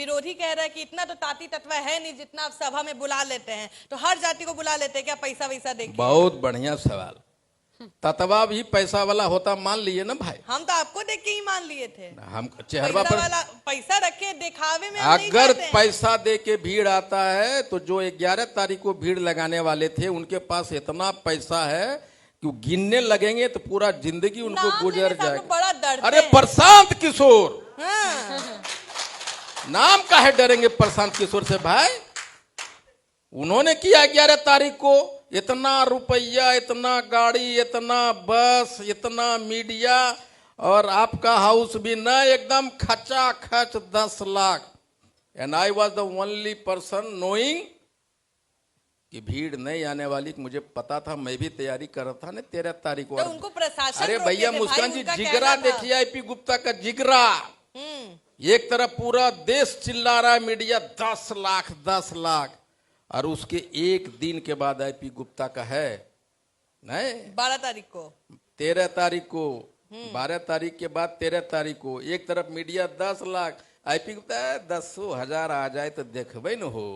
विरोधी कह रहा है कि इतना तो ताती तत्व है नहीं जितना आप सभा में बुला लेते हैं, तो हर जाति को बुला लेते हैं क्या पैसा वैसा देके? बहुत बढ़िया सवाल। ततवा भी पैसा वाला होता मान लिए ना भाई। हम तो आपको देख के ही मान लिए थे। हम चेहरा पैसा पर वाला पैसा रखे दिखावे में हम नहीं अगर जाते हैं। पैसा दे के भीड़ आता है तो जो 11 तारीख को भीड़ लगाने वाले थे उनके पास इतना पैसा है कि वो गिनने लगेंगे तो पूरा जिंदगी उनको नाम गुजर लेने से आप लोग जाएगा। बड़ा डरते अरे हैं। प्रशांत किशोर, हाँ। नाम काहे डरेंगे प्रशांत किशोर से भाई? उन्होंने किया 11 तारीख को इतना रुपया, इतना गाड़ी, इतना बस, इतना मीडिया, और आपका हाउस भी न एकदम खचा खच 10 lakh. And I was the only person knowing कि भीड़ नहीं आने वाली। मुझे पता था, मैं भी तैयारी कर रहा था ना 13 तारीख को। तो उनको प्रशासन अरे रोके भैया थे, मुस्कान भाई, जी, उनका जिगरा कहना था। देखिए आईपी गुप्ता का जिगरा। एक तरफ पूरा देश चिल्ला रहा है, मीडिया 10 लाख 10 लाख, और उसके एक दिन के बाद आईपी गुप्ता का है नहीं 12 तारीख को, 13 तारीख को, 12 तारीख के बाद 13 तारीख को एक तरफ मीडिया 10 लाख, आईपी गुप्ता 10,000 आ जाए तो देखबे न हो।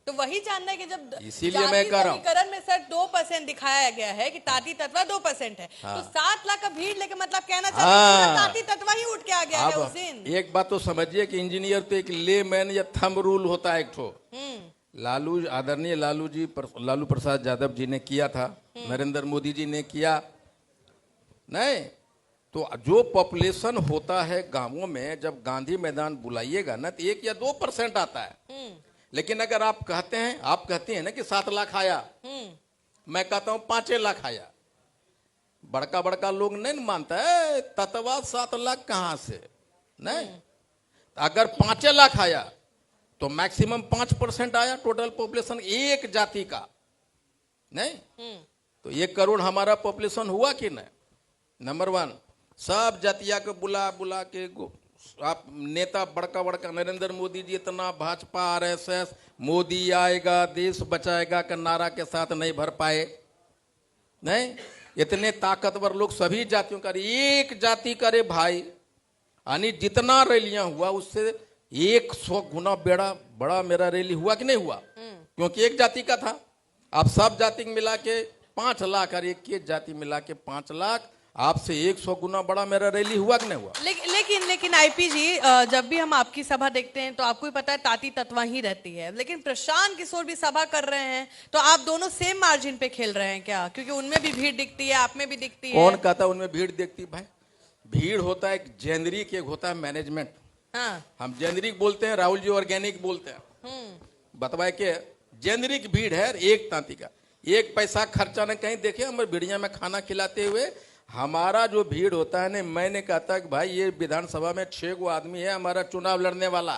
तो वही जानना है कि जब इसीलिए मैं कह रहा हूं, समीकरण में सर 2% दिखाया गया है कि ताती तत्व 2% है, तो 7 लाख का भीड़ लेके मतलब कहना चाहते हैं पूरा ताती तत्व ही उठ के आ गया है उस दिन। एक बात तो समझिए कि इंजीनियर तो एक लेमैन या थंब रूल होता है एक ठो। आदरणीय लालू प्रसाद यादव जी ने किया था, नरेंद्र मोदी जी ने किया नहीं, तो जो पॉपुलेशन होता है गांवों में, जब गांधी मैदान बुलाइएगा ना तो 1 या 2% आता है। लेकिन अगर आप कहते हैं, आप कहते हैं ना कि 7 लाख आया, मैं कहता हूं 5 लाख आया, बड़का बड़का लोग नहीं मानता है ततवा 7 लाख कहां से नहीं। अगर 5 लाख आया तो मैक्सिमम 5% आया टोटल पॉपुलेशन एक जाति का नहीं। तो 1 करोड़ हमारा पॉपुलेशन हुआ कि नहीं? नंबर 1, सब जातिया को बुला बुला के आप नेता बड़का बड़का नरेंद्र मोदी जी इतना भाजपा आरएसएस मोदी आएगा देश बचाएगा का नारा के साथ नहीं भर पाए नहीं। इतने ताकतवर लोग सभी जातियों का, एक जाति करे भाई, यानी जितना रैलियां हुआ उससे 100 गुना बड़ा मेरा रैली हुआ कि नहीं हुआ? क्योंकि एक जाति का था। आप सब जाति मिला के 5 लाख और एक जाति मिला के 5 लाख, आपसे 100 गुना बड़ा मेरा रैली हुआ कि नहीं हुआ? लेकिन आईपी जी, जब भी हम आपकी सभा देखते हैं तो आपको भी पता है ताती तत्वा ही रहती है, लेकिन प्रशांत किशोर भी सभा कर रहे हैं, तो आप दोनों सेम मार्जिन पे खेल रहे हैं क्या? क्योंकि उनमें भी भीड़ दिखती है, आप में भी दिखती है। कौन कहता उनमें भीड़ दिखती? भाई भीड़ होता है एक जेनरिक, एक होता है मैनेजमेंट। हाँ। हम जेनरिक बोलते हैं, राहुल जी ऑर्गेनिक बोलते हैं। बतवाए के जेनरिक भीड़ है एक तांती का, एक पैसा खर्चा न कहीं देखे हमारे भीड़िया में खाना खिलाते हुए। हमारा जो भीड़ होता है ना, मैंने कहता कि भाई ये विधानसभा में 6 गो आदमी है हमारा चुनाव लड़ने वाला,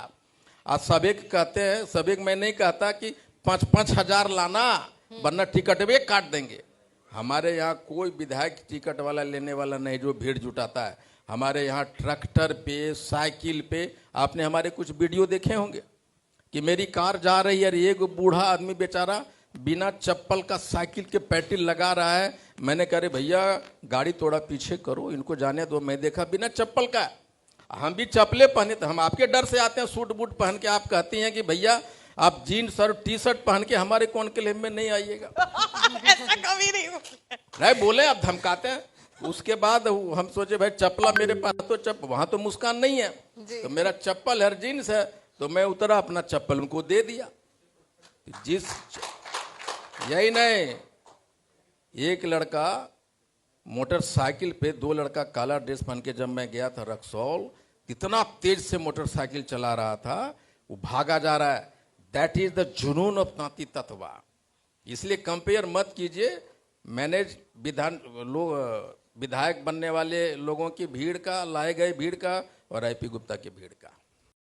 आज सभी कहते हैं, सभी मैं नहीं कहता कि 5-5 हजार लाना वरना टिकट भी काट देंगे। हमारे यहाँ कोई विधायक टिकट वाला लेने वाला नहीं जो भीड़ जुटाता है। हमारे यहाँ ट्रैक्टर पे, साइकिल पे, आपने हमारे कुछ वीडियो देखे होंगे कि मेरी कार जा रही है, एक बूढ़ा आदमी बेचारा बिना चप्पल का साइकिल के पैडल लगा रहा है। मैंने कहा रे भैया गाड़ी थोड़ा पीछे करो, इनको जाने दो। मैं देखा बिना चप्पल का, हम भी चप्पलें पहने, तो हम आपके डर से आते हैं सूट बूट पहन के। आप कहती हैं कि भैया आप जीन्स और टी शर्ट पहन के हमारे कॉन्क्लेव में नहीं आइएगा। ऐसा कभी नहीं बोले, आप धमकाते हैं। उसके बाद हम सोचे भाई चप्पला मेरे पास तो वहां तो मुस्कान नहीं है, तो मेरा चप्पल हर जीन्स है, तो मैं उतरा अपना चप्पल उनको दे दिया। यही नहीं, एक लड़का मोटरसाइकिल पे, 2 लड़का काला ड्रेस पहन के, जब मैं गया था रक्सौल, इतना तेज से मोटरसाइकिल चला रहा था, वो भागा जा रहा है। दैट इज द जुनून ऑफ ताती तत्वा। इसलिए कंपेयर मत कीजिए विधायक बनने वाले लोगों की भीड़ का, लाए गए भीड़ का, और आईपी गुप्ता की भीड़ का।